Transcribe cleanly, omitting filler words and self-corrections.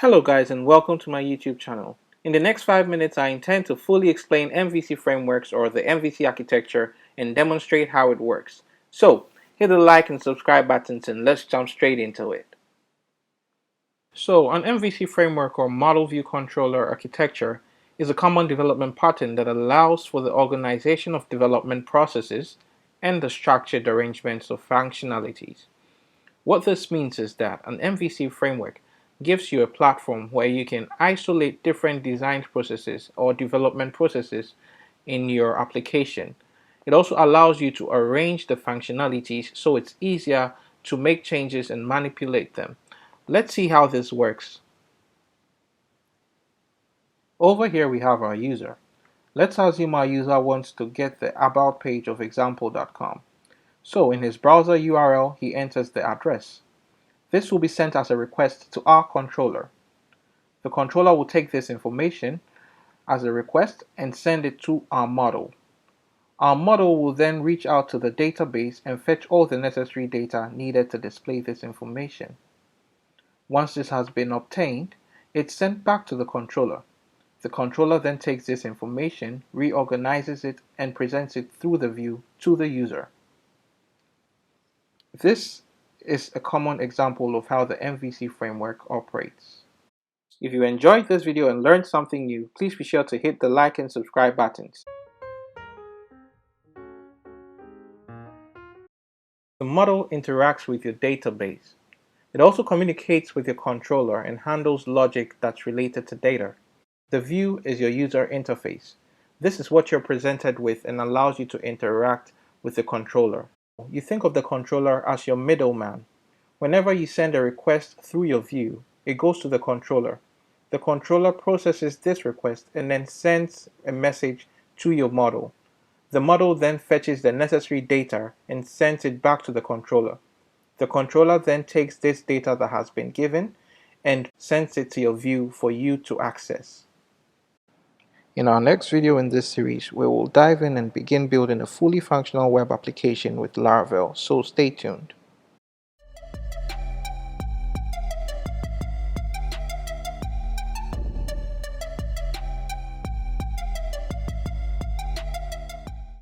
Hello guys and welcome to my YouTube channel. In the next 5 minutes I intend to fully explain MVC frameworks or the MVC architecture and demonstrate how it works. So hit the like and subscribe buttons and let's jump straight into it. So an MVC framework or model view controller architecture is a common development pattern that allows for the organization of development processes and the structured arrangements of functionalities. What this means is that an MVC framework gives you a platform where you can isolate different design processes or development processes in your application. It also allows you to arrange the functionalities so it's easier to make changes and manipulate them. Let's see how this works. Over here we have our user. Let's assume our user wants to get the about page of example.com. So in his browser URL he enters the address. This will be sent as a request to our controller. The controller will take this information as a request and send it to our model. Our model will then reach out to the database and fetch all the necessary data needed to display this information. Once this has been obtained, it's sent back to the controller. The controller then takes this information, reorganizes it, and presents it through the view to the user. This is a common example of how the MVC framework operates. If you enjoyed this video and learned something new, please be sure to hit the like and subscribe buttons. The model interacts with your database. It also communicates with your controller and handles logic that's related to data. The view is your user interface. This is what you're presented with and allows you to interact with the controller. You think of the controller as your middleman. Whenever you send a request through your view, it goes to the controller. The controller processes this request and then sends a message to your model. The model then fetches the necessary data and sends it back to the controller. The controller then takes this data that has been given and sends it to your view for you to access. In our next video in this series, we will dive in and begin building a fully functional web application with Laravel, so stay tuned.